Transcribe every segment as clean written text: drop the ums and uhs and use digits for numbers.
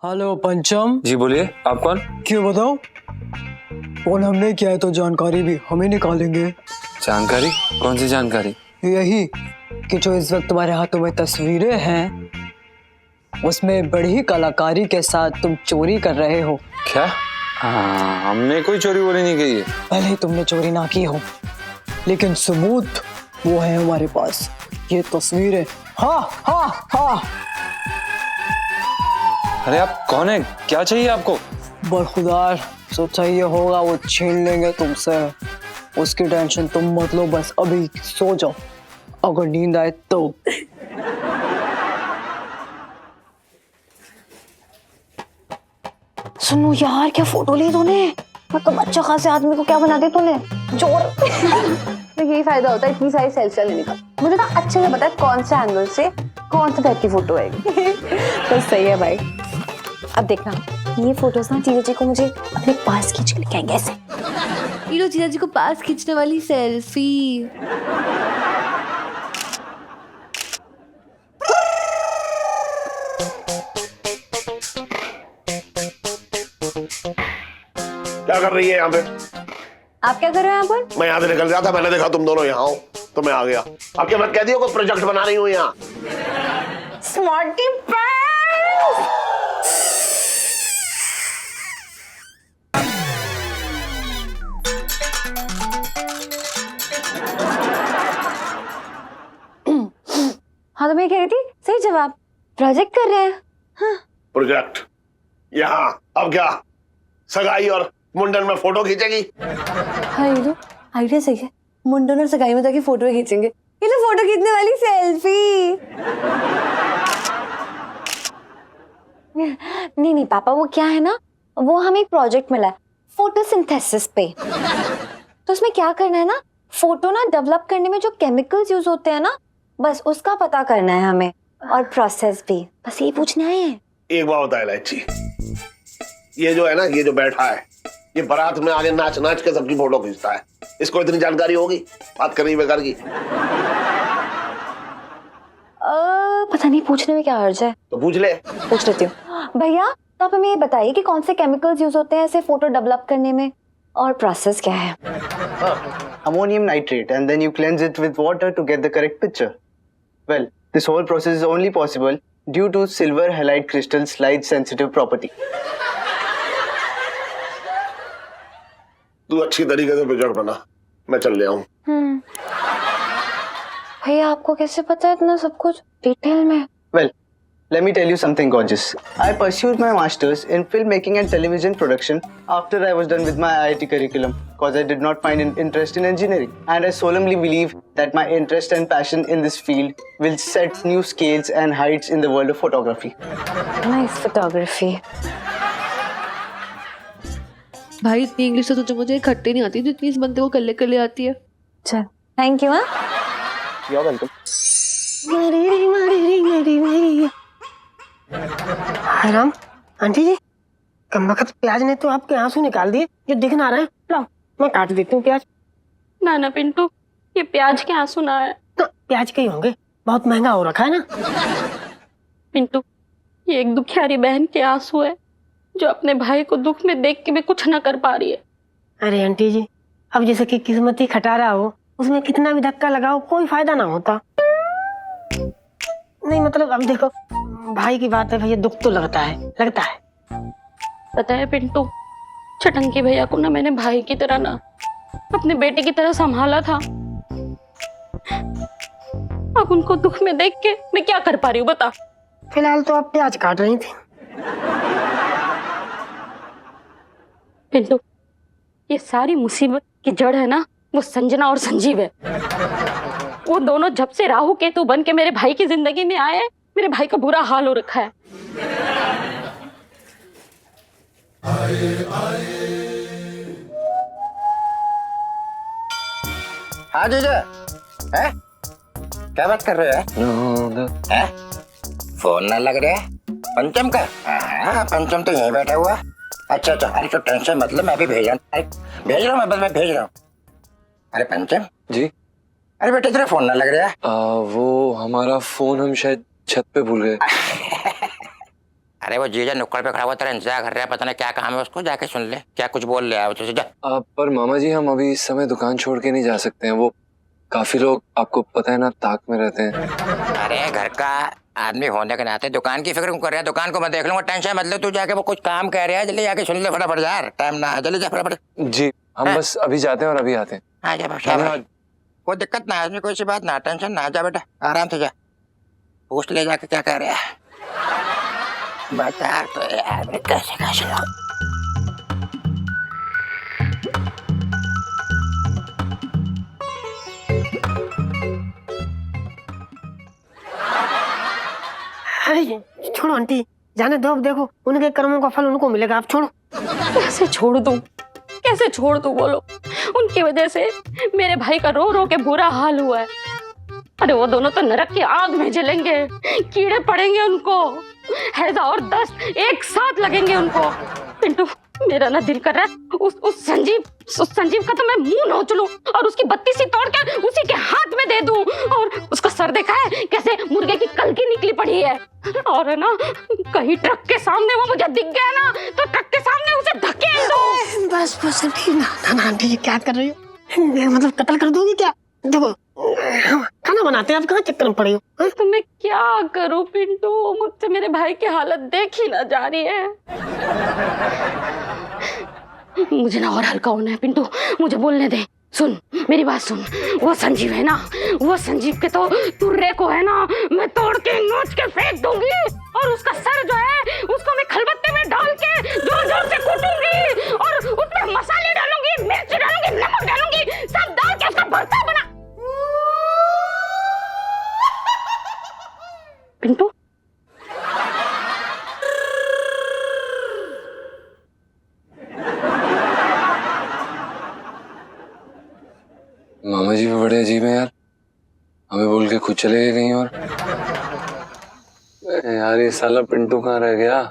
Hello पंचम। जी बोलिए, आप कौन? क्यों बताओ? फोन हमने किया है तो जानकारी भी हम ही निकालेंगे। जानकारी? कौन सी जानकारी? यही कि जो इस वक्त तुम्हारे हाथों में तस्वीरें हैं उसमें बड़ी ही कलाकारी के साथ तुम चोरी कर रहे हो। क्या? हमने कोई चोरी वोरी नहीं की है। भले ही तुमने चोरी ना की हो लेकिन सबूत वो है हमारे पास। ये तस्वीरें। हाँ हाँ हाँ। अरे आप कौन है? क्या चाहिए आपको? बरखुदार जो चाहिए होगा वो छीन लेंगे तुमसे। उसकी टेंशन तुम मत लो, बस अभी सो जाओ, अगर नींद आए तो। सुनो यार, क्या फोटो ली तूने? मतलब अच्छा खासे आदमी को क्या बना दिया तूने? जोर। तो यही फायदा होता है इतनी सारी सेल्फी लेने का। मुझे ना अच्छे से पता है कौन से एंगल से कौन सा टाइप की फोटो आएगी। तो सही है भाई। अब देखना, ये फोटोज ना जीजा जी को मुझे अपने पास खींच के लेके आएंगे ऐसे। ये लो जीजा जी को पास खींचने वाली सेल्फी। क्या कर रही है यहाँ पे? आप क्या कर रहे हो यहाँ पर? मैं यहाँ से निकल गया था, मैंने देखा तुम दोनों यहाँ हो तो मैं आ गया। अब क्या मत कह दियो कोई प्रोजेक्ट बना रही हूँ यहाँ। Smarty pants. हाँ तो मैं कह रही थी, सही जवाब, प्रोजेक्ट कर रहे हैं। हाँ। प्रोजेक्ट यहाँ? अब क्या सगाई और मुंडन में फोटो खींचेगी? हाँ ये लो आइडिया सही है, मुंडन और सगाई में जाके फोटो खींचेंगे। ये लो फोटो खींचने वाली सेल्फी। नहीं नहीं पापा, वो क्या है ना, वो हमें एक प्रोजेक्ट मिला है फोटोसिंथेसिस पे। तो उसमें क्या करना है ना, फोटो ना डेवलप करने में जो केमिकल्स यूज होते हैं ना, बस उसका पता करना है हमें, और प्रोसेस भी। बस ये पूछने आए हैं। एक बात बता इलायची, ये जो है ना, ये जो बैठा है, ये बारात में आगे नाच नाच के सबकी फोटो खींचता है। इसको इतनी जानकारी होगी? बात करनी बेकार की। पता नहीं, पूछने में क्या हर्ज है। तो पूछ ले। पूछ लेती हूँ। भैया तो आप हमें ये बताइए कि कौन से केमिकल्स यूज होते हैं ऐसे फोटो डेवलप करने में, और प्रोसेस क्या है? Ammonium nitrate, and then you cleanse it with water to get the correct picture. Well, this whole process is only possible due to silver halide crystal's light sensitive property. तू अच्छी तरीके से project बना, मैं चल ले आऊं। भैया आपको कैसे पता है इतना सब कुछ डिटेल में? Well, let me tell you something gorgeous. I pursued my masters in filmmaking and television production after I was done with my IIT curriculum because I did not find an interest in engineering. And I solemnly believe that my interest and passion in this field will set new scales and heights in the world of photography. Nice photography. भाई इतनी English तो तुझे मुझे खट्टे नहीं आती जितनी इस बंदे को कर ले आती है। चल, thank you. You're welcome. Ram aunty ji, कम वक्त प्याज ने तो आपके आंसू निकाल दिए जो दिख ना रहे हैं। लाओ मैं काट देती हूँ प्याज। ना ना पिंटू, ये प्याज के आंसू ना है। तो प्याज के ही होंगे, बहुत महंगा हो रखा है ना। पिंटू, ये एक दुखियारी बहन के आंसू है जो अपने भाई को दुख में देख के भी कुछ ना कर पा रही है। अरे आंटी जी, अब जैसे कि किस्मत ही खटारा हो, उसमें कितना भी धक्का लगाओ कोई फायदा ना होता। नहीं मतलब अब देखो, भाई की बात है भैया, दुख तो लगता है। पता है पिंटू, छटंकी भैया को ना मैंने भाई की तरह ना अपने बेटे की तरह संभाला था। अब उनको दुख में देख के मैं क्या कर पा रही हूँ बता। फिलहाल तो आप प्याज काट रही थी। पिंटू, ये सारी मुसीबत की जड़ है ना, वो संजना और संजीव है। वो दोनों जब से राहु केतु बन के मेरे भाई की जिंदगी में आए, मेरे भाई का बुरा हाल हो रखा है। हाँ जीजा, है? क्या बात कर रहे हैं? फोन ना लग रहा है पंचम का? हाँ पंचम तो यहीं बैठा हुआ। अच्छा, अरे तो टेंशन मतलब, मैं भी भेज रहा हूँ, मैं भेज रहा हूँ। अरे पंचम जी। अरे बेटे तेरा फोन ना लग रहा है। वो हमारा फोन हम शायद छत पे भूल गए। अरे वो जीजा नुक्कड़ पे खड़ा हुआ तेरा इंतजार कर रहा है, पता नहीं क्या काम है उसको, जाके सुन ले क्या कुछ बोल ले आओ तुझे जा। पर मामा जी हम अभी इस समय दुकान छोड़ के नहीं जा सकते हैं, वो काफी लोग आपको पता है ना ताक में रहते हैं। अरे घर का आदमी होने के नाते दुकान की फिक्र क्यों कर रहा है, दुकान को मैं देख लूंगा, टेंशन मत ले, तू जाके वो कुछ काम कह रहा है जल्दी जाके सुन ले फटाफट यार, टाइम ना जल्दी जा फटाफट। जी हम बस अभी जाते हैं और अभी आते हैं। हाँ जा धन्यवाद। कोई दिक्कत ना है इसमें, कोई सी बात ना, टेंशन ना, जा बेटा आराम से जा, पूछ ले जाके क्या कह रहा है, बता तो यार कैसे कैसे अरे छोड़ो आंटी, जाने दो, अब देखो उनके कर्मों का फल उनको मिलेगा, आप छोड़ो। कैसे छोड़ दूं, कैसे छोड़ दूं बोलो। उनकी वजह से मेरे भाई का रो रो के बुरा हाल हुआ है। अरे वो दोनों तो नरक की आग में जलेंगे, कीड़े पड़ेंगे उनको, हैजा और दस्त एक साथ लगेंगे उनको। पिंटू मेरा ना दिल कर रहा है उस संजीव का तो मैं मुंह नोच लूं और उसकी बत्ती सी तोड़ कर उसी के हाथ में दे दूं, और उसका सर देखा है कैसे मुर्गे की कलकी निकली पड़ी है, और है ना कहीं ट्रक के सामने वो मुझे दिख गया ना तो ट्रक के सामने उसे धकेल दो। बस बस आंटी, ना आंटी ये क्या कर रही हो, मतलब कत्ल कर दोगी क्या? देखो खाना बनाते हैं, आप कहाँ चक्कर में पड़े हो? तो मैं क्या करूं पिंटू, मुझसे मेरे भाई की हालत देखी ना जा रही है। मुझे ना और हल्का होना है पिंटू, मुझे बोलने दे। सुन मेरी बात सुन, वो संजीव है ना, वो संजीव के तो तुर्रे को है ना मैं तोड़ के नोच के फेंक दूंगी, और उसका सर जो है उसको मैं खलबत्ते में डाल के जोर जोर से कूटूंगी, और उसमें मसाले डालूंगी, मिर्च डालूंगी, नमक डालूंगी, सब डाल के उसका भरता बना। पिंटू मामा जी भी बड़े अजीब हैं यार, हमें बोल के खुद चले गए कहीं और। यार ये साला पिंटू कहाँ रह गया?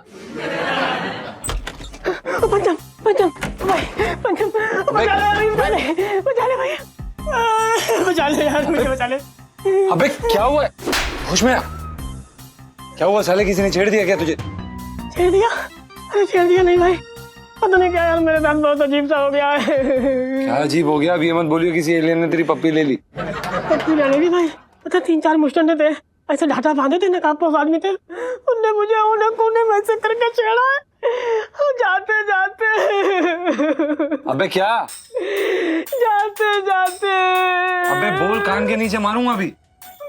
पंचम पंचम पंचम बचा ले भैया, बचा ले यार, मुझे बचा ले। अबे क्या हुआ? होश में आ। क्या हुआ साले, किसी ने छेड़ दिया क्या तुझे? छेड़ दिया? अरे छेड़ दिया नहीं भाई, पता नहीं क्या यार मेरे साथ बहुत अजीब सा हो गया है। क्या अजीब हो गया? अब ये मत बोलियो किसी एलियन ने तेरी पप्पी ले ली। पप्पी ले ली भाई, पता 3-4 मुस्टंडे थे, ऐसे ढाटा बांधे थे, नकाबपोश आदमी थे, उनने मुझे उन्हें कोने में से करके छेड़ा है जाते जाते। अबे क्या? जाते जाते। अबे बोल, कान के नीचे मारूंगा अभी।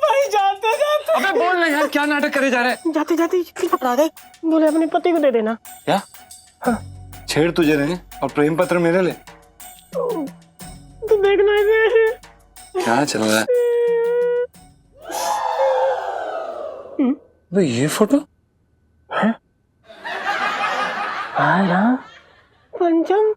भाई जाते जाते। अबे बोल ना यार, क्या नाटक करे जा रहा है? जाते जाते पकड़ा गए, बोले अपने पति को दे देना। क्या? हाँ। छेड़ तुझे रहे और प्रेम पत्र मेरे ले? तो देखना इसे। क्या चल रहा है? अबे ये फोटो है? पंचम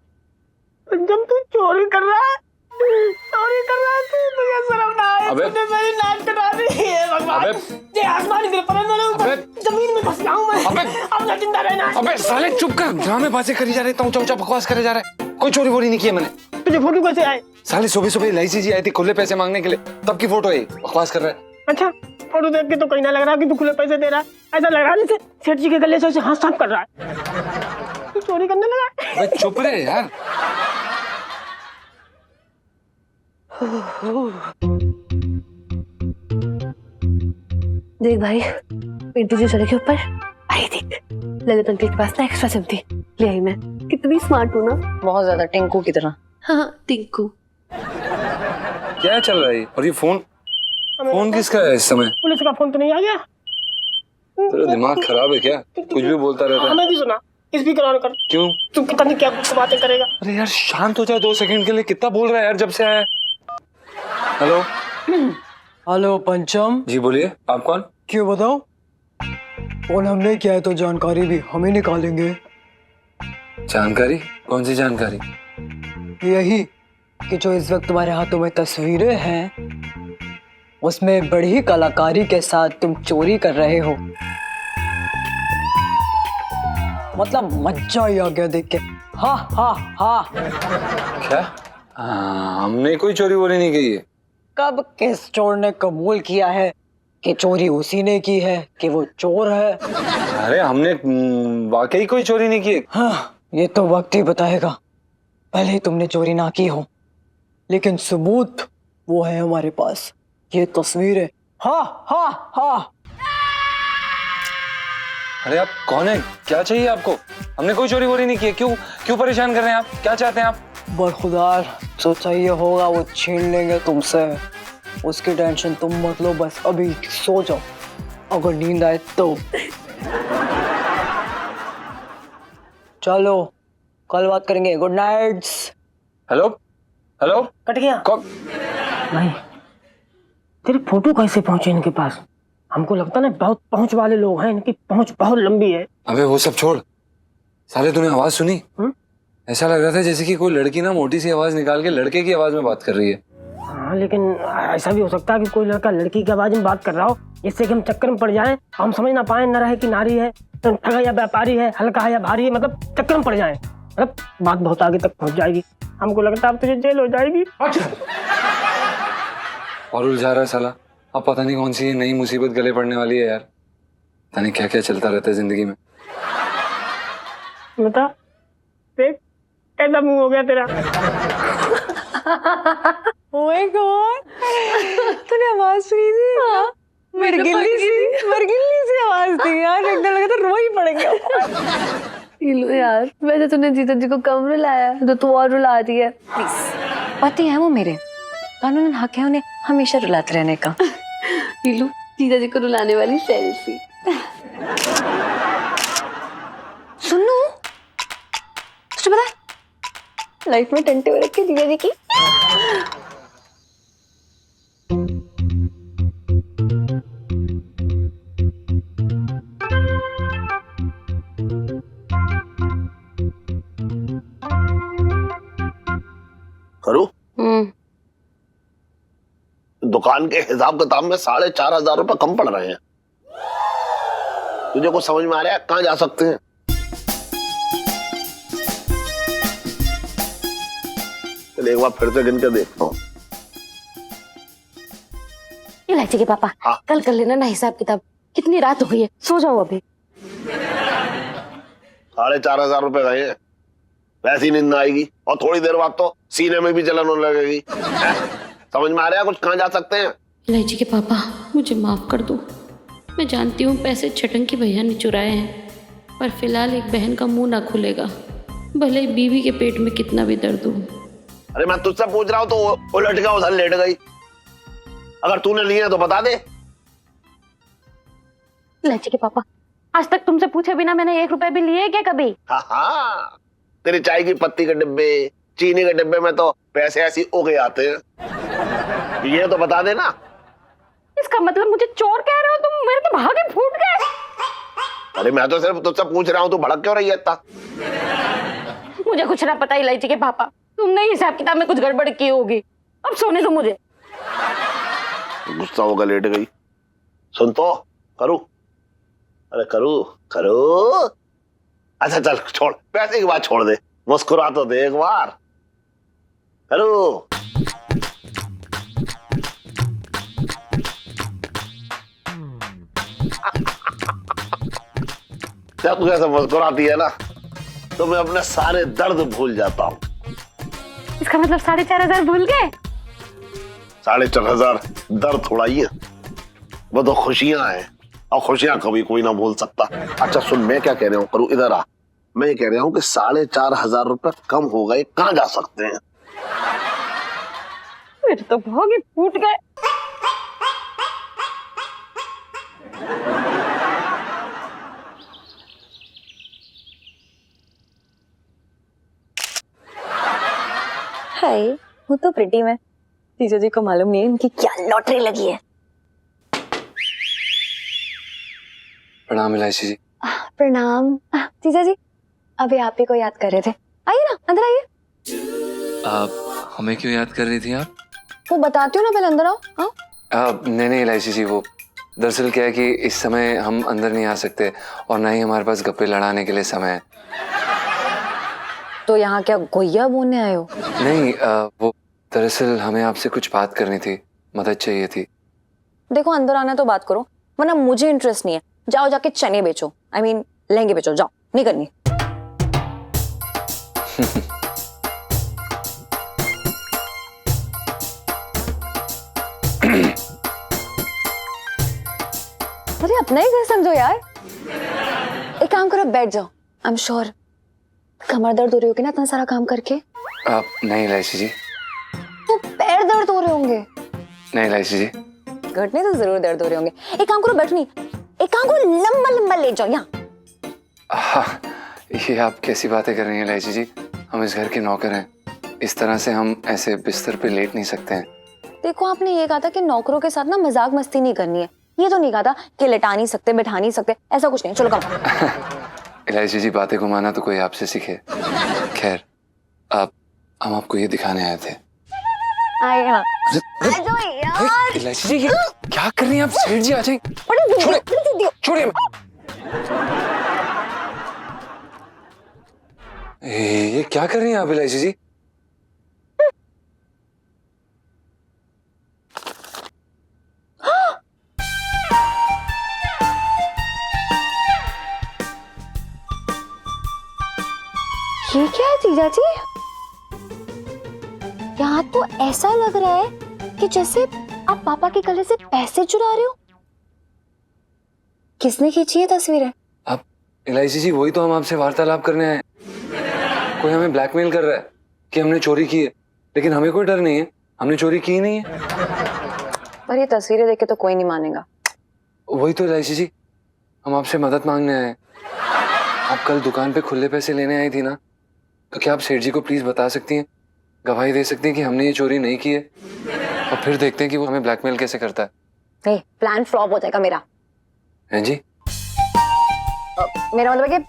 पंचम तू चोरी कर रहा है, चोरी कर रहा है तू, तुझे शर्म ना आए? अबे तूने मेरी नाक कटा दी है भगवान। अबे ये आसमान गिर पड़ा मेरे ऊपर, जमीन में फंस गया हूं मैं। अबे अब ना जिंदा रहना। अबे साले चुप कर, ड्रामेबाजी करी जा रहे, चौचा बकवास करे जा रहे। कोई चोरी वोरी नहीं की है मैंने। तुझे फोटो कैसे आए? साले सुबह सुबह एलआईसी जी आई थी खुले पैसे मांगने के लिए, तब की फोटो है, बकवास कर रहा है। अच्छा फोटो देख के तो कहीं ना लग रहा कि तू खुले पैसे दे रहा है, ऐसा लग रहा है जैसे सेठ जी के गले से हाथ साफ कर रहा है। तू चोरी करने लगा? अबे चुप रहे यार। देख भाई, पिंटू जी सड़क के ऊपर आई, देख ललित अंकल के पास ना एक्स्ट्रा सब्जी ले आई मैं। कितनी स्मार्ट हूँ ना। बहुत ज्यादा टिंकू की तरह। हाँ टिंकू। क्या चल रहा है? और ये फोन किसका है इस समय? पुलिस का फोन तो नहीं आ गया? तेरा दिमाग खराब है क्या? कुछ भी बोलता रहता है। हमें भी सुना, स्पीकर ऑन कर। क्यों? तू पता नहीं क्या कुछ बातें करेगा। अरे यार शांत हो जा 2 सेकंड के लिए, कितना बोल रहा है यार जब से आया है। हेलो हेलो पंचम जी बोलिए, आप कौन? क्यों बताओ? फोन हमने किया है तो जानकारी भी हम ही निकालेंगे। जानकारी? कौन सी जानकारी? यही कि जो इस वक्त तुम्हारे हाथों में तस्वीरें हैं उसमें बड़ी कलाकारी के साथ तुम चोरी कर रहे हो। मतलब मजा ही आ गया देख के। हा हा हा। क्या? हमने कोई चोरी वोरी नहीं की है। कब किस चोर ने कबूल किया है कि चोरी उसी ने की है कि वो चोर है। अरे हमने वाकई कोई चोरी नहीं की। हाँ, ये तो वक्त ही बताएगा। पहले ही तुमने चोरी ना की हो, लेकिन सबूत वो है हमारे पास। ये तस्वीर है। हाँ हाँ हाँ। अरे आप कौन है, क्या चाहिए आपको? हमने कोई चोरी वोरी नहीं की है। क्यों क्यों परेशान कर रहे हैं आप? क्या चाहते हैं आप? बरखुदार जो चाहिए होगा वो छीन लेंगे तुमसे। उसकी टेंशन तुम मत लो, बस अभी सो जाओ। अगर नींद आए तो चलो कल बात करेंगे। Good night. Hello hello. Cut गया कौन? भाई। तेरी फोटो कैसे पहुंचे इनके पास? हमको लगता ना बहुत पहुंच वाले लोग हैं, इनकी पहुंच बहुत लंबी है। अबे वो सब छोड़, साले तूने आवाज सुनी? ऐसा लग रहा था जैसे कि कोई लड़की ना मोटी सी आवाज निकाल के लड़के की आवाज में बात कर रही है। हाँ, लेकिन ऐसा भी हो सकता है कि कोई लड़का लड़की की आवाज में बात कर रहा हो, जिससे कि हम चक्कर में पड़ जाएं, हम समझ ना पाए न रहे कि नारी है, ठगा या व्यापारी है, हल्का है या भारी है, मतलब चक्कर में पड़ जाएं। मतलब बात बहुत आगे तक पहुंच जाएगी। हमको लगता है अब तुझे जेल हो जाएगी। और उलझा रहा है साला। अब पता नहीं कौन सी नई मुसीबत गले पड़ने वाली है यार। पता नहीं क्या क्या चलता रहता है जिंदगी में। बता, देख कैसा मुंह हो गया तेरा। Oh my God, तूने आवाज सुनी थी? हाँ, मरगिल्ली सी आवाज थी यार। एकदम लगा था रो ही पड़ेंगे। लो यार, वैसे तूने जीजा जी को कम रुलाया तो तू और रुला रही है। प्लीज, पति है वो मेरे, कानूनन हक है उन्हें हमेशा रुलाते रहने का। लो जीजा जी को रुलाने वाली सेल्फी। सुनो, तुझे पता है लाइफ में टंटे हो रखे जीजा जी की। करूँ? दुकान के हिसाब किताब में 4,500 रुपए कम पड़ रहे हैं। तुझे कुछ समझ में आ रहा है कहाँ जा सकते हैं? चल एक बार फिर से गिन के देखता हूँ। इलायची के पापा, हाँ? कल कर लेना ना हिसाब किताब। कितनी रात हो गई है, सो जाओ अभी। 4,500 रुपए गए हैं, वैसी नींद आएगी और थोड़ी देर बाद तो सीने में भी जलन होने लगेगी। समझ में आ रहा है कुछ कहाँ जा सकते हैं? इलायची के पापा, मुझे माफ कर दो। मैं जानती हूँ पैसे छटंकी भैया ने चुराए हैं, पर फिलहाल एक बहन का मुंह ना खुलेगा, भले ही बीवी के पेट में कितना भी दर्द हो। अरे मैं तुझसे पूछ रहा हूँ तो वो लड़का उधर लेट गई। अगर तूने लिए तो बता दे। इलायची के पापा, आज तक तुमसे पूछे बिना मैंने 1 रुपए भी लिए क्या कभी? हाँ, तेरी चाय की पत्ती के डिब्बे, चीनी के डिब्बे में तो पैसे ऐसे उगे आते हैं। ये तो बता देना। इसका मतलब मुझे चोर कह रहे हो तुम? मेरे तो भागे फूट गए। अरे मैं तो सिर्फ तुझसे पूछ रहा हूँ, तू भड़क क्यों रही है इतना? मुझे कुछ ना पता इलायची के पापा, तुमने हिसाब किताब में कुछ गड़बड़ की होगी। अब सोने दो मुझे। गुस्सा होकर लेट गई। सुन तो करूँ? अरे करूँ। अच्छा चल छोड़, पैसे की बात छोड़ दे, मुस्कुरा तो दे एक बार। करूँ? जब तू ऐसे मुस्कुराती है ना तो मैं अपने सारे दर्द भूल जाता हूँ। इसका मतलब 4,500 भूल गए? 4,500 दर्द थोड़ा ही है, वो तो खुशियां हैं, और खुशियां कभी कोई ना भूल सकता। अच्छा सुन, मैं क्या कह रहा हूँ करूँ, इधर आ। मैं कह रहा हूँ कि 4,500 रुपए कम हो गए, कहाँ जा सकते हैं? मेरे तो भागे फूट गए। हाय, वो तो प्रिटी में। जीजा जी को मालूम नहीं है इनकी क्या लॉटरी लगी है। प्रणाम इलायची जी। प्रणाम। जीजा जी अभी आप ही को याद कर रहे थे। आइए ना, अंदर आइए। आप हमें क्यों याद कर रही थी आप? वो बताती हूँ ना, पहले अंदर आओ। हाँ नहीं इलायची जी, वो दरअसल क्या है कि इस समय हम अंदर नहीं आ सकते और ना ही हमारे पास गप्पे लड़ाने के लिए समय है। तो यहाँ क्या गोइया बोलने आए हो? नहीं, वो दरअसल हमें आपसे कुछ बात करनी थी, मदद चाहिए थी। देखो अंदर आना है तो बात करो, वरना मुझे इंटरेस्ट नहीं है। जाओ जाके चने बेचो, आई मीन लहंगे बेचो, जाओ, नहीं करनी। अरे अपना ही घर समझो यार। एक काम करो, बैठ जाओ। आई एम श्योर कमर दर्द हो रही होगी ना इतना सारा काम करके। नहीं इलायची जी, तो पैर दर्द हो रहे होंगे। नहीं इलायची जी, घटने तो जरूर दर्द हो रहे होंगे। एक काम करो, बैठो नहीं, एक काम करो, लंबा लंबा ले जाओ यहाँ। हाँ, ये आप कैसी बातें कर रही हैं इलायची जी? हम इस घर के नौकर हैं, इस तरह से हम ऐसे बिस्तर पे लेट नहीं सकते हैं। देखो आपने ये कहा था कि नौकरों के साथ ना मजाक मस्ती नहीं करनी है, ये तो नहीं कहा था कि लेटा नहीं सकते, बैठा नहीं सकते, ऐसा कुछ नहीं। चलो कम। इलायची जी, बातें को माना तो कोई आपसे सीखे। खैर, हम आपको ये दिखाने आए थे। आए ना, आ जाओ यार। इलायची जी, क्या कर रही हैं आप? सेठ जी आ जाएंगे। छोड़िए। ये क्या कर रही हैं आप इलायची जी? ये क्या है जीजा जी? यहाँ तो ऐसा लग रहा है कि जैसे आप पापा के गले से पैसे चुरा रहे हो। किसने खींची है तस्वीरें? आप इलायची जी, वही तो हम आपसे वार्तालाप करने आए। कोई हमें ब्लैकमेल कर रहा है कि हमने चोरी की है, लेकिन हमें कोई डर नहीं है, हमने चोरी की ही नहीं है। पर ये तस्वीरें देख के तो कोई नहीं मानेगा। वही तो इलायची जी, हम आपसे मदद मांगने आए। आप कल दुकान पे खुले पैसे लेने आई थी ना, तो क्या आप सेठ जी को प्लीज बता सकती हैं, गवाही दे सकती हैं कि हमने ये चोरी नहीं की है? और फिर देखते हैं कि वो हमें ब्लैकमेल कैसे करता है। प्लान फ्लॉप हो जाएगा मेरा। हैं जी? मेरा मतलब है कि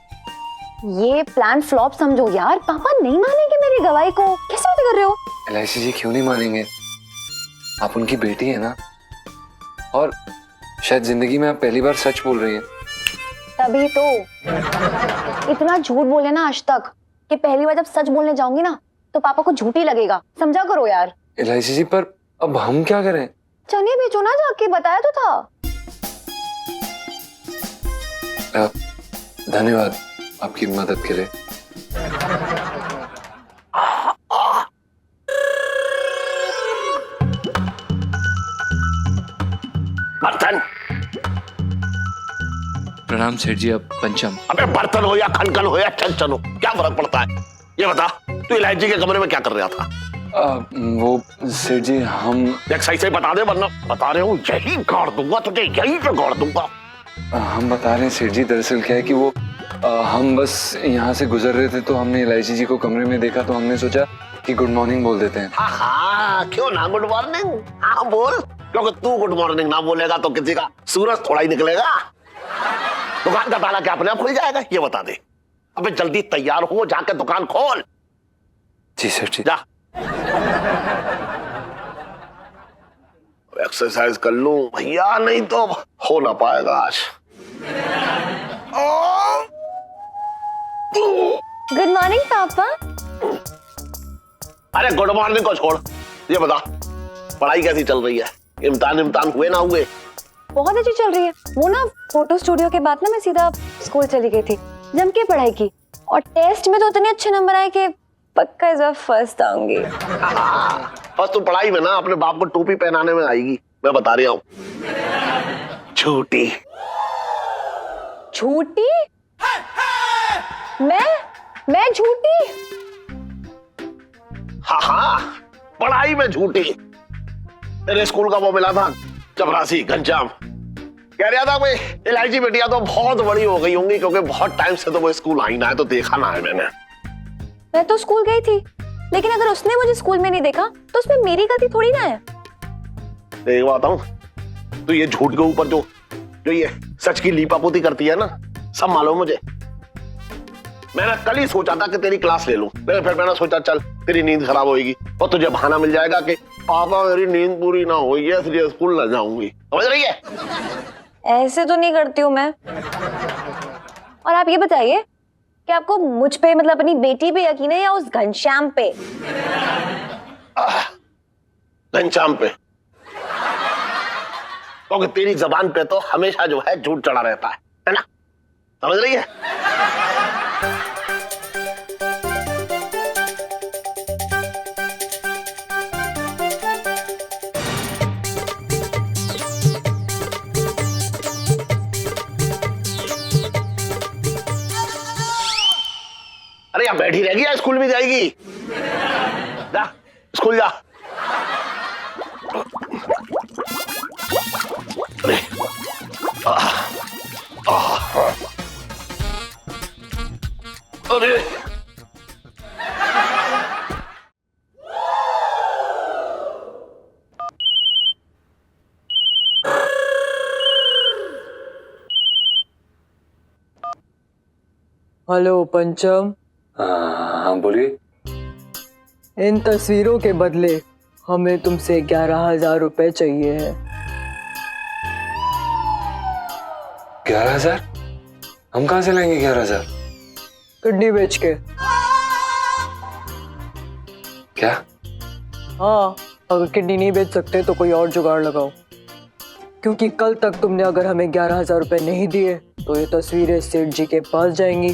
ये प्लान फ्लॉप समझो यार। पापा नहीं मानेंगे मेरी गवाही को। कैसे बातें कर रहे हो? इलायची जी, क्यों नहीं मानेंगे? आप उनकी बेटी है ना, और शायद जिंदगी में आप पहली बार सच बोल रही हैं। तभी तो इतना झूठ बोले ना आज तक कि पहली बार जब सच बोलने जाऊंगी ना तो पापा को झूठ ही लगेगा। समझा करो यार। इलायची जी, पर अब हम क्या करें? चने बेचो ना जाके, बताया तो था। धन्यवाद आपकी मदद के लिए। बर्तन। प्रणाम सेठ जी। अब पंचम। अबे बर्तन हो या खनखन हो या चंचन हो, क्या फर्क पड़ता है? ये बता, तू इलायची के कमरे में क्या कर रहा था? वो सेठ जी, हम देख सही से बता दे, वरना बता रहे हूँ यही गाड़ दूंगा तुझे, यही पे गाड़ दूंगा। हम बता रहे हैं सेठ जी, दरअसल क्या है कि वो हम बस यहाँ से गुजर रहे थे तो हमने इलायची जी को कमरे में देखा, तो हमने सोचा कि गुड मॉर्निंग बोल देते हैं। हाँ, क्यों ना गुड मॉर्निंग? हाँ बोल, क्योंकि तू गुड मॉर्निंग ना बोलेगा तो किसी का सूरज थोड़ा ही निकलेगा। दुकान का ताला क्या अपने आप खुल जाएगा? ये बता दे। अबे जल्दी तैयार हो, जाके दुकान खोल। जी सेठ जी। जा एक्सरसाइज कर लूं भैया, नहीं तो हो ना पाएगा आज। गुड मॉर्निंग पापा। अरे गुड मॉर्निंग को छोड़, ये बता पढ़ाई कैसी चल रही है? इम्तिहान हुए ना हुए? बहुत अच्छी चल रही है। वो ना फोटो स्टूडियो के बाद ना मैं सीधा स्कूल चली गई थी, जम के पढ़ाई की, और टेस्ट में तो इतने अच्छे नंबर आए कि पक्का इस बार फर्स्ट आऊंगी। बस तू पढ़ाई में ना अपने बाप को टोपी पहनाने में आएगी, मैं बता रहा हूँ। छोटी झूठी? मैं झूठी? हाँ, पढ़ाई में झूठी। तेरे स्कूल का वो मिला था चपरासी घनश्याम, कह रहा था भाई इलायची बेटिया तो बहुत बड़ी हो गई होंगी, क्योंकि बहुत टाइम से तो वो स्कूल आई ना है, तो देखा ना है मैंने। मैं तो स्कूल गई थी, लेकिन अगर उसने मुझे स्कूल में नहीं देखा तो उसमें मेरी गलती थोड़ी ना है। एक बात हूँ, तो ये झूठ के ऊपर जो ये सच की लीपापोती करती है ना, सब मालूम मुझे। मैंने कल ही सोचा था कि तेरी क्लास ले लूं, लेकिन फिर मैंने सोचा चल तेरी नींद खराब होगी और तुझे बहाना मिल जाएगा कि पापा मेरी नींद पूरी ना हुई है इसलिए स्कूल न जाऊंगी। समझ रही है? ऐसे तो नहीं करती हूँ मैं। और आप ये बताइए कि आपको मुझ पे, मतलब अपनी बेटी पे यकीन है या उस घनश्याम पे? घनश्याम पे। क्योंकि तेरी जबान पे तो हमेशा जो है झूठ चढ़ा रहता है ना? समझ रही है? अरे यहाँ बैठी रहेगी या स्कूल में जाएगी? जा स्कूल जा। अरे अरे हेलो पंचम, हाँ बोलिए। इन तस्वीरों के बदले हमें तुमसे 11,000 रुपए चाहिए है। 11,000? हम कहाँ से लाएंगे 11,000? किडनी बेच के। क्या? हाँ, अगर किडनी नहीं बेच सकते तो कोई और जुगाड़ लगाओ, क्योंकि कल तक तुमने अगर हमें 11,000 रुपए नहीं दिए तो ये तस्वीरें सेठ जी के पास जाएंगी,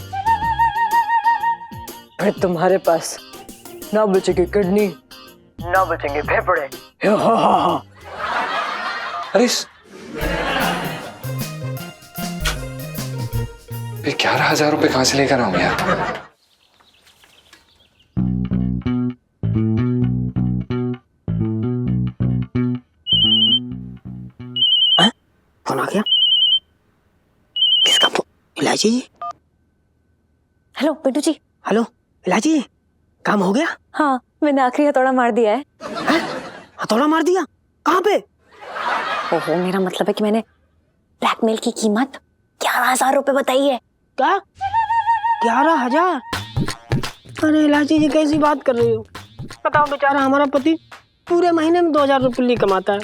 फिर तुम्हारे पास ना बचेगी किडनी, ना बचेंगे फेफड़े। अरे फिर 11,000 रुपए कहाँ से लेकर आऊं यार? फोन आ गया। किसका फोन? इलायची जी। हेलो पिंटू जी। हेलो इलायची जी, काम हो गया? हाँ, मैंने आखिरी हथौड़ा मार दिया है। हथौड़ा मार दिया? कहाँ पे? ओहो, मेरा मतलब है कि मैंने ब्लैकमेल की कीमत 11,000 रुपए बताई है। क्या? 11,000? अरे इलायची जी कैसी बात कर रही हो? बताओ, बेचारा हमारा पति पूरे महीने में 2,000 रुपये कमाता है,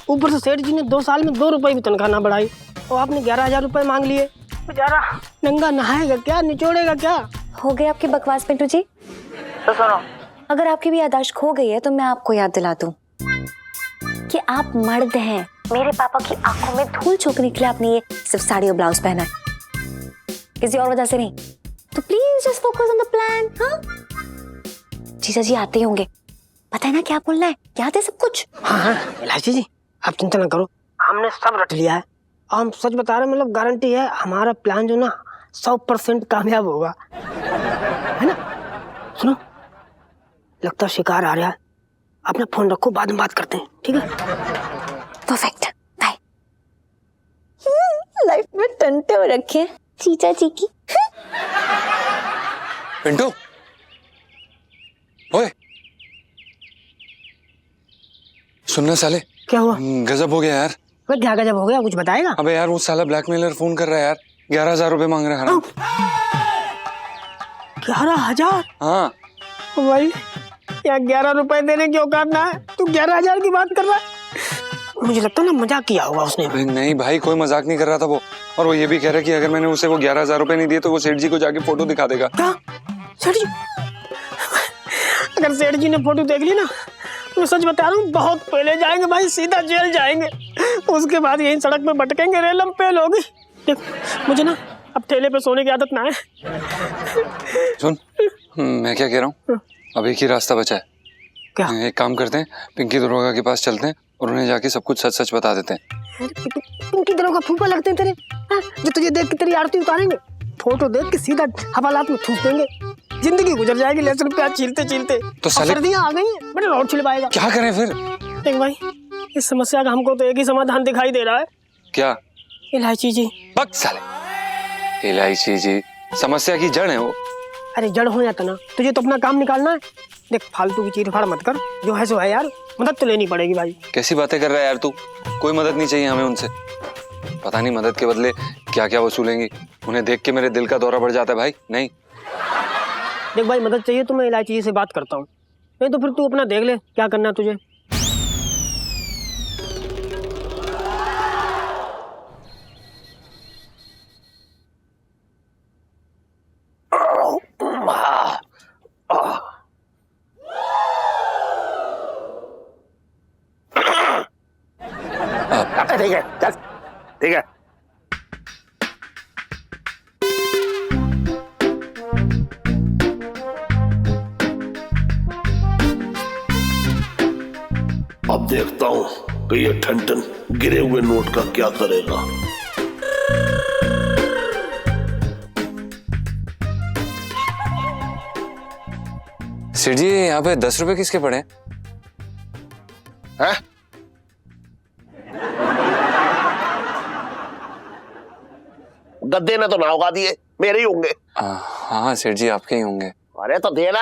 ऊपर से सेठ जी ने 2 साल में 2 रुपए भी तनख्वाह ना बढ़ाई, और आपने 11,000 रुपए मांग लिए। बेचारा नंगा नहाएगा क्या, निचोड़ेगा क्या? हो गई आपकी बकवास पिंटू जी। तो सुनो, अगर आपकी भी याददाश्त खो गई है तो मैं आपको याद दिला दूं कि आप मर्द हैं। मेरे पापा की आंखों में धूल झोंकने के लिए आपने ये सिर्फ साड़ी और ब्लाउज पहना है, किसी और वजह से नहीं। तो please just focus on the plan. हाँ, जीजा जी आते ही होंगे, पता है ना क्या बोलना है, याद है सब कुछ? हाँ हाँ इलायची जी, आप चिंता ना करो, हमने सब रट लिया है। हम सच बता रहे हैं, मतलब गारंटी है हमारा प्लान जो ना 100% कामयाब होगा, है ना? सुनो, लगता है शिकार आ रहा है, अपना फोन रखो, बाद में बात करते हैं, ठीक है? Perfect, bye. लाइफ में टंटे हो रखे हैं जीजा जी की। पिंटू, ओए सुनना साले, क्या हुआ? गजब हो गया यार। वह क्या गजब हो गया, कुछ बताएगा? अबे यार वो साला ब्लैकमेलर फोन कर रहा है यार, 11,000 रुपए मांग रहा है। 11,000? हाँ भाई या 11 रुपए देने की औकात ना है, तू 11,000 की बात कर रहा है? मुझे लगता है ना मजाक किया होगा उसने। नहीं भाई, कोई मजाक नहीं कर रहा था वो, और वो ये भी कह रहा है कि अगर मैंने उसे वो 11,000 रुपए नहीं दिए तो वो सेठ जी को जाके फोटो दिखा देगा। क्या? सेठ जी? अगर सेठ जी ने फोटो देख ली ना, मैं सच बता रहा हूँ, बहुत पहले जाएंगे भाई, सीधा जेल जाएंगे, उसके बाद यहीं सड़क पे भटकेंगे, रेलम पेल होगी। देख, मुझे ना अब ठेले पे सोने की आदत ना है। सुन, मैं क्या कह रहा हूँ, अब एक ही रास्ता बचा है। क्या? एक काम करते हैं, पिंकी दरोगा के पास चलते हैं और उन्हें जाके सब कुछ सच सच बता देते हैं। उनकी तरह का फूफा लगते हैं तेरे, हाँ? जो तुझे देख के तेरी आरती उतारेंगे, फोटो देख के सीधा हवालात में ठूस देंगे, जिंदगी गुजर जाएगी लहसुन प्याज छीलते छीलते। तो साले सर्दियां आ गई हैं, बड़े रोड छिल पाएगा। क्या करें फिर? देख भाई, इस समस्या का हमको तो एक ही समाधान दिखाई दे रहा है। क्या? इलायची जी। बक साले, इलायची जी समस्या की जड़ है वो। अरे जड़ हो या तना, तुझे तो अपना काम निकालना है। देख, फालतू की चीर फाड़ मत कर, जो है सो है यार, मदद तो लेनी पड़ेगी भाई। कैसी बातें कर रहा है यार तू, कोई मदद नहीं चाहिए हमें उनसे। पता नहीं मदद के बदले क्या क्या वसूलेंगी, उन्हें देख के मेरे दिल का दौरा बढ़ जाता है भाई। नहीं देख भाई, मदद चाहिए तो मैं इलायची जी से बात करता हूँ, नहीं तो फिर तू अपना देख ले क्या करना है तुझे। ठीक है चल, ठीक है। अब देखता हूं कि ये ठन गिरे हुए नोट का क्या करेगा। सेठ जी यहाँ पे 10 रुपए किसके पड़े हैं? हैं? गद्दे ने तो ना उगा दिए, मेरे ही होंगे। हाँ सेठ जी आपके ही होंगे। अरे तो देना,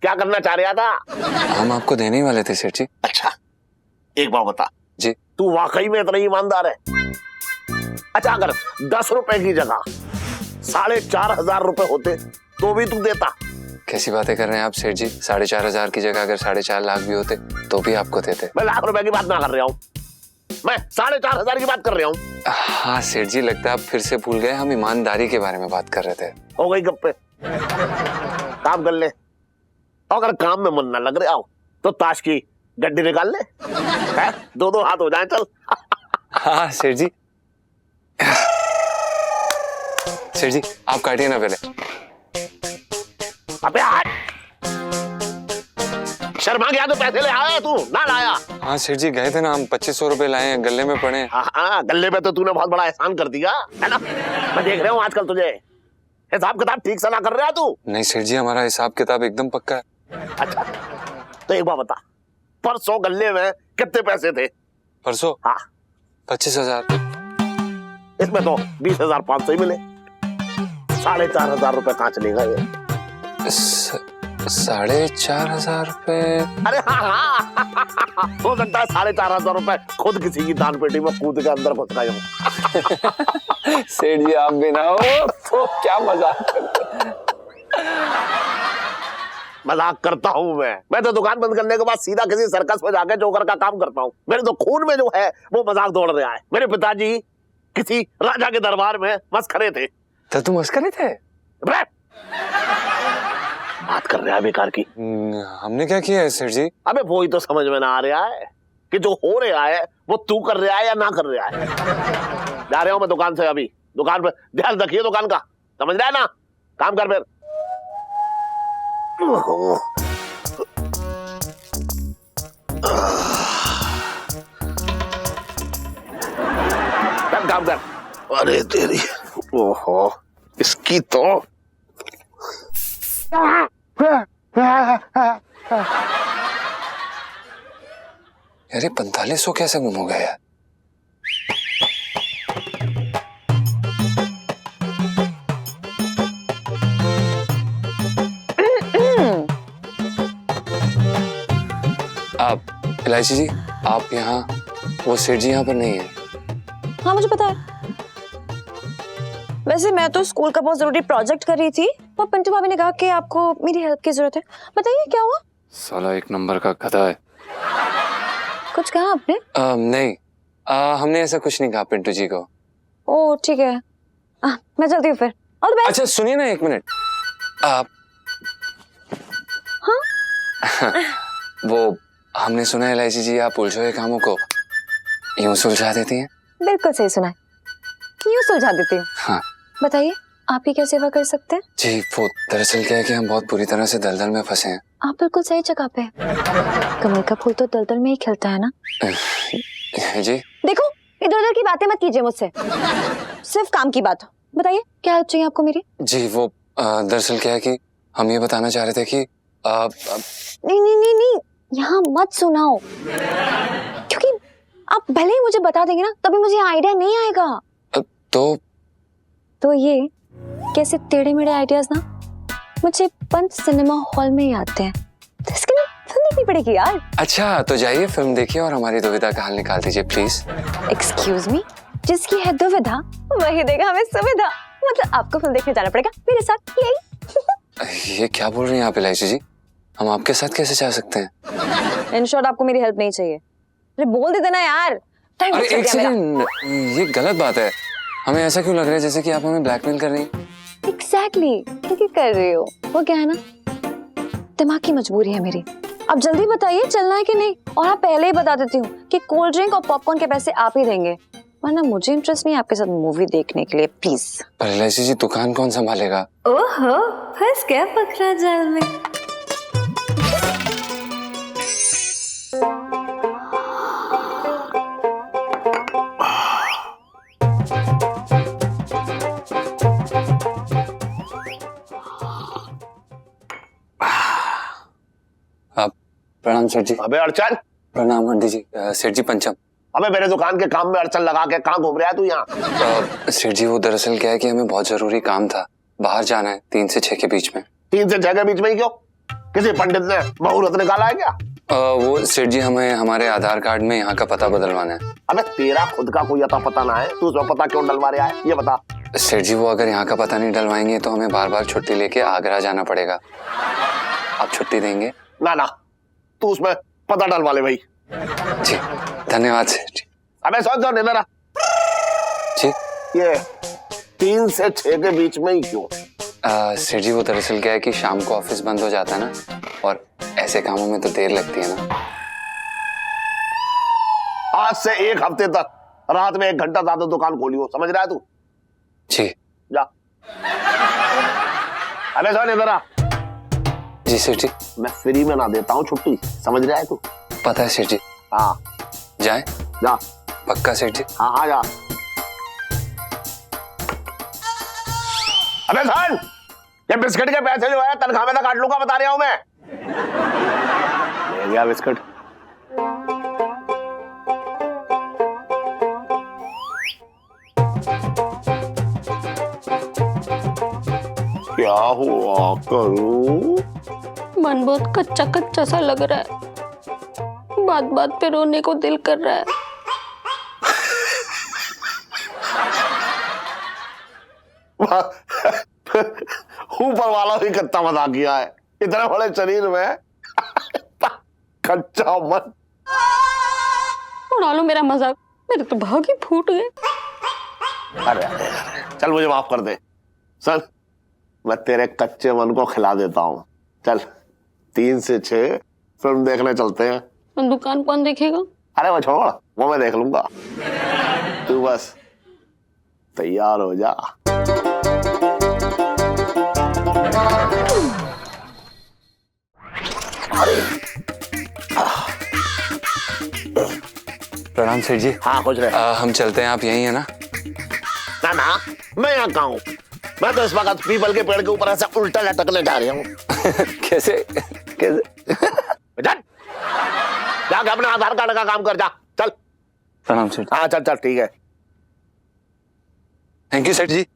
क्या करना चाह रहा था? हम आपको देने ही वाले थे सेठ जी। अच्छा एक बात बता जी। तू वाकई में इतना ईमानदार है? अच्छा अगर 10 रुपए की जगह 4,500 रुपए होते तो भी तू देता? कैसी बातें कर रहे हैं आप सेठ जी? 4,500 की जगह अगर 4.5 लाख भी होते तो भी आपको देते। मैं लाख रुपए की बात ना कर रहा हूँ, मैं 4,500 की बात कर रहा हूँ। हाँ सेठ जी लगता है आप फिर से भूल गए, हम ईमानदारी के बारे में बात कर रहे थे। हो गई गप्पे, काम कर ले। अगर काम में मन ना लग रहा हो तो ताश की गड्डी निकाल ले, दो हाथ हो जाए चल। हाँ सेठ जी। सेठ जी आप काटिए ना पहले। अबे हट, शर्मा गया तो पैसे ले आया तू ना लाया? हाँ सेठ जी गए थे ना हम, 2500 रुपए लाए हैं, गले में पड़े। हाँ गले पे तो तूने बहुत बड़ा एहसान कर दिया है ना। मैं देख रहा हूँ आजकल तुझे हिसाब किताब ठीक से ना कर रहा है तू। नहीं सेठ जी हमारा हिसाब किताब एकदम पक्का है। अच्छा तो एक बात बता, परसों गले में कितने पैसे थे? परसों? हाँ 25,000। इसमें तो 20,500 ही मिले, 4,500 रुपए कहाँ चलेगा ये? 4,500 रुपए? अरे हाँ हो सकता है 4,500 रुपए खुद किसी की दान पेटी में कूद के अंदर घुस गए हो। सेठ जी आप भी ना हो तो क्या मजाक करते हैं। मजाक करता हूँ मैं तो दुकान बंद करने के बाद सीधा किसी सर्कस में जाके जोकर का काम करता हूँ। मेरे तो खून में जो है वो मजाक दौड़ रहा है। मेरे पिताजी किसी राजा के दरबार में मस्खरे थे। तो तुम मस्करे थे? बात कर रहा है बेकार की। हमने क्या किया है सेठ जी? अबे वो ही तो समझ में ना आ रहा है कि जो हो रहा है वो तू कर रहा है या ना कर रहा है। जा रहा हूं मैं दुकान से, अभी दुकान पे ध्यान रखिए दुकान का, समझ रहा है ना? काम कर फिर। काम कर। अरे तेरी, ओहो इसकी तो अरे 4500 कैसे गुम हो गया यार? आप इलायची जी आप यहाँ, वो सेठ जी यहाँ पर नहीं है। हाँ मुझे पता है। वैसे मैं तो स्कूल का बहुत जरूरी प्रोजेक्ट कर रही थी और पिंटू भाभी ने कहा कि आपको मेरी हेल्प की जरूरत है। बताइए क्या हुआ? साला एक नंबर का गधा है। कुछ कहा आपने? नहीं हमने ऐसा कुछ नहीं कहा पिंटू जी को। ओह ठीक है, मैं चलती हूँ फिर। All the best. अच्छा सुनिए ना एक मिनट, आप हाँ? वो हमने सुना है इलायची जी आप उलझे हुए कामों को यूं सुलझा देती हैं। बिल्कुल सही सुना है, यूं सुलझा देती हूँ। हाँ बताइए आपकी क्या सेवा कर सकते हैं? जी वो दरअसल क्या है कि हम बहुत बुरी तरह से दलदल में फंसे हैं। आप बिल्कुल सही जगह पे हैं। कमल का फूल तो दलदल में ही खिलता है ना। जी देखो इधर उधर की बातें मत कीजिए मुझसे, सिर्फ काम की बात। बताइए क्या हेल्प चाहिए आपको मेरी? जी वो दरअसल क्या है कि हम ये बताना चाह रहे थे कि नहीं नहीं नहीं नहीं, यहाँ मत सुनाओ, क्योंकि आप भले ही मुझे बता देंगे ना तभी मुझे आइडिया नहीं आएगा। तो ये कैसे टेढ़े मेढ़े आइडियाज ना मुझे बंद सिनेमा हॉल में ही आते हैं, तो इसके लिए फिल्म देखनी पड़ेगी यार। अच्छा तो जाइए फिल्म देखिए और हमारी दुविधा का हल निकाल दीजिए प्लीज। एक्सक्यूज मी, जिसकी है दुविधा वही देगा हमें सुविधा। मतलब आपको फिल्म देखने जाना पड़ेगा मेरे साथ, यही। ये क्या बोल रही हैं आप इलायची जी? हम आपके साथ कैसे जा सकते हैं? इन शॉर्ट आपको मेरी हेल्प नहीं चाहिए। अरे बोल देते ना यार, टाइम अरे वेस्ट कर एक दिया मेरा। सेकंड, ये गलत बात है। हमें ऐसा क्यों लग रहा है जैसे कि आप हमें ब्लैकमेल कर रही हैं? एग्जैक्टली तो क्या कर रही हो? वो क्या है ना, दिमाग की मजबूरी है मेरी। अब जल्दी बताइए चलना है कि नहीं, और हाँ पहले ही बता देती हूँ कि कोल्ड ड्रिंक और पॉपकॉर्न के पैसे आप ही देंगे, वरना मुझे इंटरेस्ट नहीं है आपके साथ मूवी देखने के लिए, प्लीज। पर एलआईसी जी दुकान कौन संभालेगा? ओहो, फंस गया पकड़ा जाल में। प्रणाम सेठ जी। अबे अड़चन, प्रणाम आंटी जी। सेठ जी पंचम। अबे मेरे दुकान के काम में अड़चन लगा के कहाँ घूम रहा है तू यहाँ? सेठ जी वो दरअसल क्या है कि हमें बहुत जरूरी काम था, बाहर जाना है 3 से 6 के बीच में। 3 से 6 के बीच में ही क्यों? किसी पंडित ने मुहूर्त निकाला है क्या? वो सेठ जी हमें हमारे आधार कार्ड में यहाँ का पता बदलवाना है। अबे तेरा खुद का कोई अता पता ना है, तू उसमें पता क्यों डलवा रहा है ये बता। सेठ जी वो अगर यहाँ का पता नहीं डलवाएंगे तो हमें बार बार छुट्टी लेके आगरा जाना पड़ेगा। आप छुट्टी देंगे? ना ना, तू उसमें पता डलवा ले भाई। जी धन्यवाद सेठ जी। अबे सोच नहीं मेरा जी। ये 3 से 6 के बीच में ही क्यों? सेठ जी वो दरअसल क्या है कि शाम को ऑफिस बंद हो जाता है ना, और ऐसे कामों में तो देर लगती है ना। आज से 1 हफ्ते तक रात में 1 घंटा ज्यादा दुकान खोली हो, समझ रहा है तू? जी। जा। अबे सोच इधर आ। जी सेठ जी। मैं फ्री में ना देता हूँ छुट्टी, समझ रहा है तू? पता है सेठ जी। हाँ जाए? जा। पक्का सेठ जी? हाँ हाँ जा। अबे सन, ये बिस्किट के पैसे जो है तनख्वाह में तो काट लूंगा, बता रहा हूं मैं। ले गया बिस्किट। क्या हुआ करूं? मन बहुत कच्चा कच्चा सा लग रहा है, बात बात पे रोने को दिल कर रहा है। ऊपर वाला भी कितना मजाक किया है, इतने बड़े शरीर में कच्चा मन। उड़ा लो मेरा मजाक, मेरे तो भाग ही फूट गए। अरे चल मुझे माफ कर दे। चल मैं तेरे कच्चे मन को खिला देता हूँ। चल 3 से 6 फिल्म देखने चलते हैं। तो दुकान कौन देखेगा? अरे वो छोड़, वो मैं देख लूंगा, तू बस तैयार हो जा। प्रणाम सेठ जी। हाँ कुछ रहे। हम चलते हैं, आप यहीं है ना? ना ना, मैं यहाँ कहाँ हूँ? मैं तो इस वक्त पीपल के पेड़ के ऊपर ऐसा उल्टा लटकने जा रहा हूँ। कैसे कैसे? जाके अपने आधार कार्ड का काम कर जा, चल। प्रणाम सेठ। हाँ चल चल ठीक है। थैंक यू सेठ जी।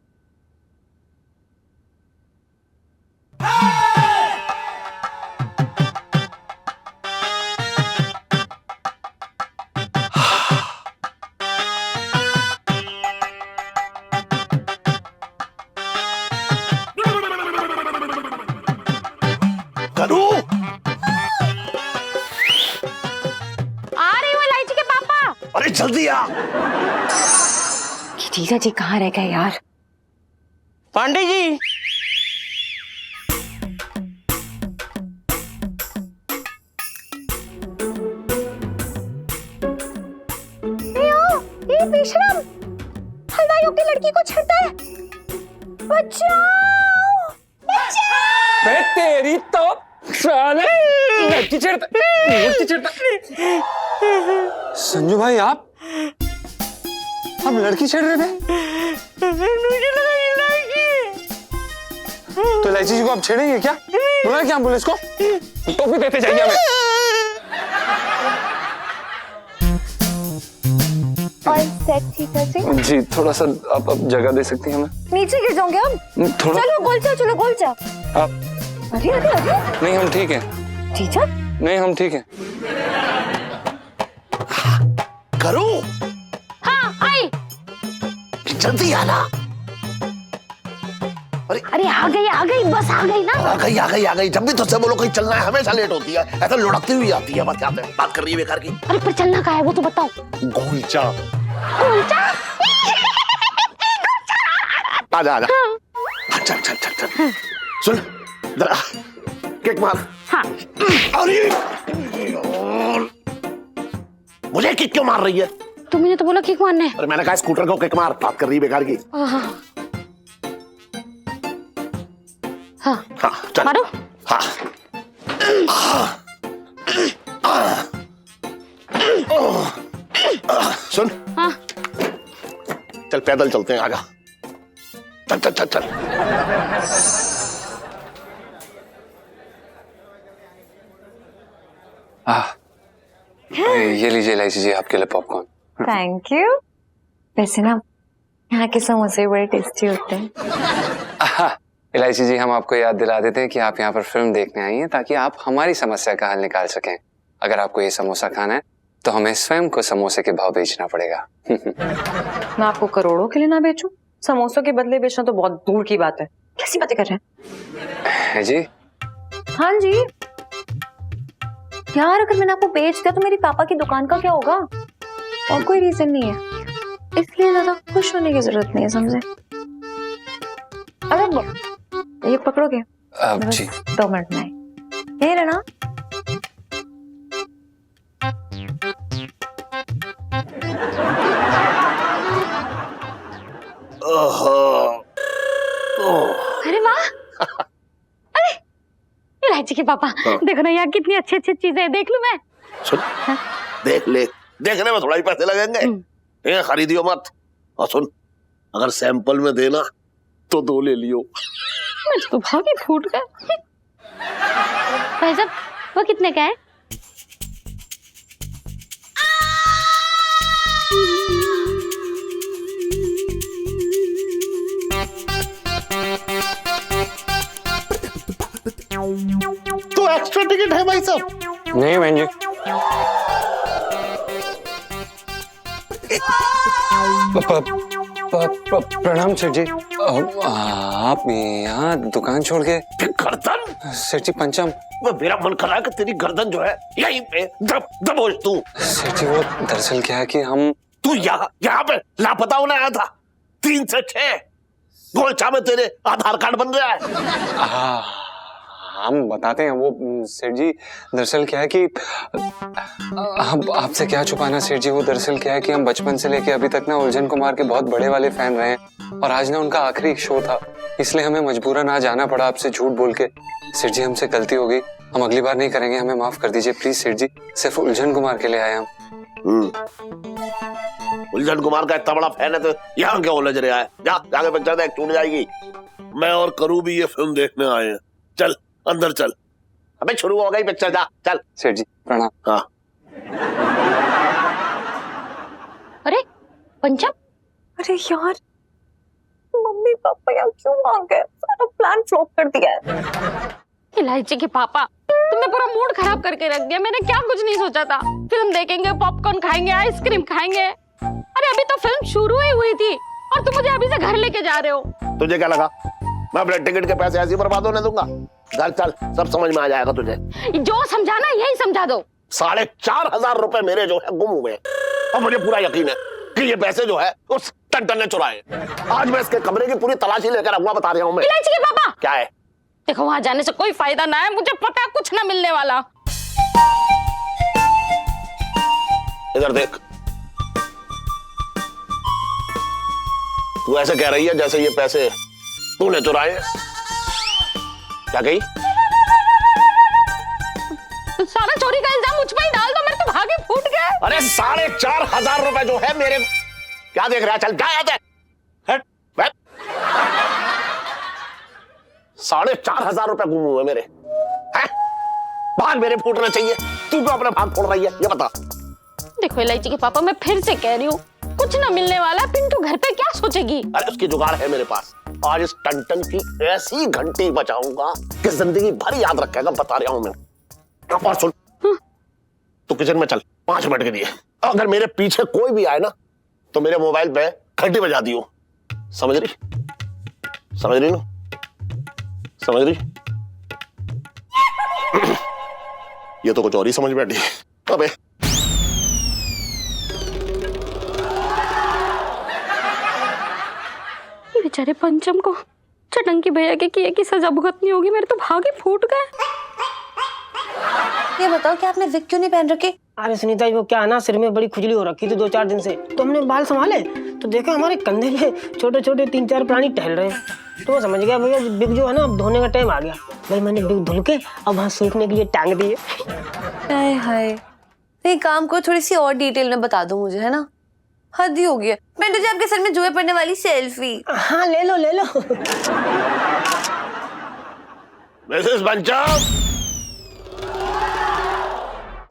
करू आ रही हूँ इलायची के पापा। अरे जल्दी आ। जीजा जी कहाँ रह गए यार? पांडे जी, ये बेशरम हलवाइयों की लड़की को छेड़ता है। बचाओ बचाओ। मैं तेरी तो साले लड़की छेड़ता। संजू भाई आप लड़की छेड़ रहे थे? मुझे लगा इलायची। तो इलायची जी को आप छेड़ेंगे क्या? बुलाए क्या एम्बुलेंस को? टोपी देते जाइए हमें। और सेट जीजा जी। जी थोड़ा सा आप जगह दे सकती हैं हमें? नीचे गिर जाओगे हम। थोड़ा। चलो गोल जा, चलो गोल जा। आप अरे अरे अरे नहीं, हम ठीक है। जीजा नहीं हम ठीक है। करू हाँ आई। जल्दी आना। अरे आ गई बस आ गई ना। आ गई। जब भी तुझसे बोलो कहीं चलना है हमेशा लेट होती है, ऐसा लुढ़कती हुई आती है। बात कर रही है बेकार की। अरे पर चलना कहाँ है वो तो बताओ। गोलचा। गोलचा? आजा चल। सुन किक मार। हाँ अरे यार, मुझे किक क्यों मार रही है? तुमने तो बोला किक मारने। अरे मैंने कहा स्कूटर को किक मार, बात कर रही है बेकार की। हाँ हाँ हाँ चल मारो। हाँ सुन, हाँ चल पैदल चलते हैं, आजा। चल चल चल चल। ये लीजिए इलायची जी, आपके लिए पॉपकॉर्न। Thank you. वैसे ना यहाँ के समोसे बड़े टेस्टी होते हैं। इलायची जी, हम आपको याद दिला देते हैं कि आप यहाँ पर फिल्म देखने आई हैं ताकि आप हमारी समस्या का हल निकाल सकें। अगर आपको ये समोसा खाना है तो हमें स्वयं को समोसे के भाव बेचना पड़ेगा। मैं आपको करोड़ों के लिए ना बेचूं? समोसों के बदले बेचना तो बहुत दूर की बात है। कैसी बातें कर रहे हैं? है जी? हाँ जी यार, अगर मैंने आपको बेच दिया तो मेरी पापा की दुकान का क्या होगा? और कोई रीजन नहीं है, इसलिए ज्यादा खुश होने की जरूरत नहीं है, समझे? अरे ये पकड़ोगे? जी 2 मिनट में यही रहना। अरे वाह, अरे इलायची के पापा, देखो ना यहाँ कितनी अच्छी अच्छी चीजें हैं, देख लूं मैं? सुन, देख ले, देखने में थोड़ा ही पैसे लगेंगे, ये खरीदियो मत। और सुन, अगर सैंपल में देना तो 2 ले लियो। मेरे तो भागे फूट गए। भाई साहब, वो कितने का है? तो एक्स्ट्रा टिकट है भाई साहब? नहीं बहन जी। प्रणाम सेठ जी। आप यहाँ दुकान छोड़ के? गर्दन सेठ जी पंचम। मेरा मन कर रहा है कि तेरी गर्दन जो है यहीं पे दबोच तू। सेठ जी वो दरअसल क्या है कि हम, तू यहाँ पे लापता होने आया था। 3 से 6 गोलचा में तेरे आधार कार्ड बन गया है। हम बताते हैं। वो सेठ जी दरअसल क्या है कि हम आपसे क्या छुपाना सेठ जी, वो दरअसल क्या है कि हम बचपन से लेके अभी तक ना उलझन कुमार के बहुत बड़े वाले फैन रहे हैं और आज ना उनका आखिरी शो था, इसलिए हमें मजबूरन आज आना पड़ा आपसे झूठ बोल के। सेठ जी हमसे गलती हो गई, हम अगली बार नहीं करेंगे, हमें माफ कर दीजिए प्लीज सेठ जी। सिर्फ उलझन कुमार के लिए आए हम। उलझन कुमार का इतना बड़ा फैन है तो यहाँ क्यों उलझ रहा है? जाके पिक्चर देख, छूट जाएगी। मैं और करू भी ये फिल्म देखने आए हैं। चल अंदर चल। अबे शुरू हो गई पिक्चर, जा चल। सेठ जी प्रणाम। हाँ अरे पंचम, अरे यार, मम्मी पापा यहाँ क्यों आ गए? सारा प्लान फ्लॉप कर दिया है। इलायची के पापा, तुमने पूरा मूड खराब करके रख दिया। मैंने क्या कुछ नहीं सोचा था। फिल्म देखेंगे, पॉपकॉर्न खाएंगे, आइसक्रीम खाएंगे। अरे अभी तो फिल्म शुरू ही हुई थी और तुम मुझे अभी से घर लेके जा रहे हो। तुझे क्या लगा मैं अपने टिकट के पैसे ऐसे ही बर्बाद होने दूंगा? चल चल, सब समझ में आ जाएगा तुझे। जो समझाना यही समझा दो। 4,500 रुपए मेरे जो है गुम हुए और मुझे पूरा यकीन है कि ये पैसे जो है उस टंटन ने चुराए। आज मैं इसके कमरे की पूरी तलाशी लेकर आऊंगा, बता रहा हूं मैं। इलायची के पापा, क्या है? देखो वहां जाने से कोई फायदा ना है, मुझे पता है कुछ ना मिलने वाला। इधर देख, तू ऐसे कह रही है जैसे ये पैसे तूने चुराए। क्या कही? सारा चोरी का इल्जाम मुझ पर ही डाल दो, मेरे तो भागे फूट गए। अरे 4,500 रुपए जो है मेरे, क्या देख रहा है? चल जा यहाँ से, हट बैठ। 4,500 रुपए गुम हुए मेरे हैं? भाग मेरे फूटना चाहिए, तू क्यों अपने भाग फोड़ रही है ये बता। देखो इलायची के पापा, मैं फिर से कह रही हूँ, कुछ ना मिलने वाला। पिंटू घर पे क्या सोचेगी? अरे उसकी जुगाड़ है मेरे पास। आज इस टंटन की ऐसी घंटी बजाऊंगा कि जिंदगी भर याद रखेगा, बता रहा हूं मैं। और सुन, तू किचन में चल 5 मिनट के लिए। अगर मेरे पीछे कोई भी आए ना तो मेरे मोबाइल पे घंटी बजा दियो। समझ रही? समझ रही ना? समझ रही? ये तो कुछ और ही समझ बैठी। अबे बेचारे पंचम को चटंकी भैया के किए की सजा भुगतनी होगी। मेरे तो भाग ही फूट गए। ये बताओ कि आपने विग क्यों नहीं पहन रखे? अरे सुनीता जी, वो क्या है ना, सिर में बड़ी खुजली हो रखी थी 2-4 दिन से, तो हमने बाल संभाले तो देखा हमारे कंधे पे छोटे छोटे 3-4 प्राणी टहल रहे हैं। तो मैं समझ गया भैया बिग जो है ना, अब धोने का टाइम आ गया। भाई मैंने बिग धुल के अब वहाँ सूखने के लिए टांग दिए। हाय हाय, तो ये काम को थोड़ी सी और डिटेल में बता दो मुझे, है ना? हद ही हो गया। पिंटू जी, आपके सर में जुए पड़ने वाली सेल्फी। हाँ ले लो ले लो। मिसेस पंचम,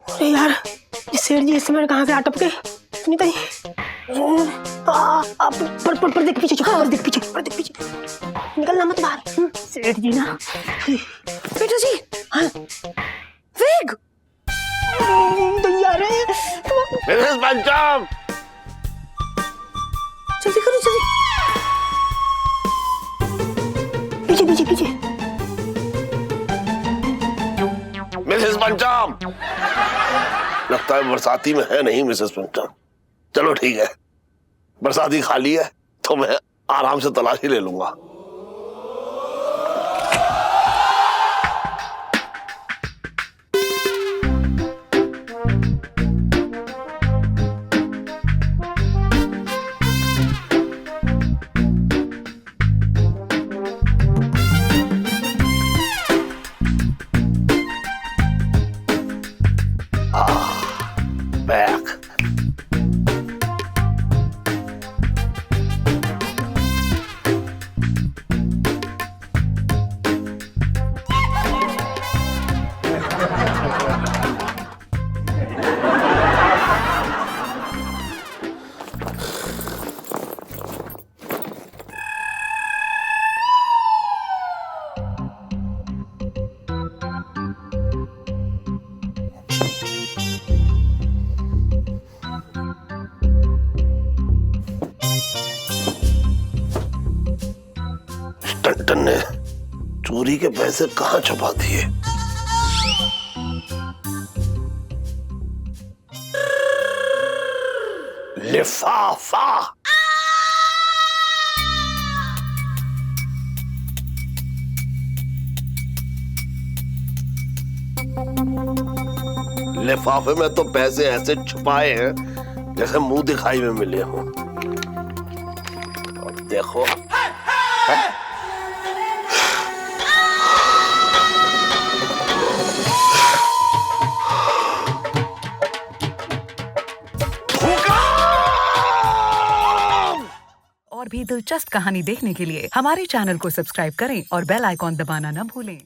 अरे यार, ये सेठ जी इस समय कहाँ से आटप गए? सुनीता जी, पर देख पीछे, पर देख पीछे, पर देख पीछे, निकलना मत बाहर। सेठ जी ना। पिंटू जी, हाँ विग यार, मिसेस पंचम, जल्दी करो जल्दी। पीछे पीछे पीछे। मिसेस पंचम, लगता है बरसाती में है नहीं मिसेस पंचम। चलो ठीक है, बरसाती खाली है तो मैं आराम से तलाशी ले लूंगा। बैक टन ने चोरी के पैसे कहाँ छुपा दिए? लिफाफा। लिफाफे में तो पैसे ऐसे छुपाए हैं जैसे मुंह दिखाई में मिले हों। अब देखो, और भी दिलचस्प कहानी देखने के लिए हमारे चैनल को सब्सक्राइब करें और बेल आइकॉन दबाना न भूलें।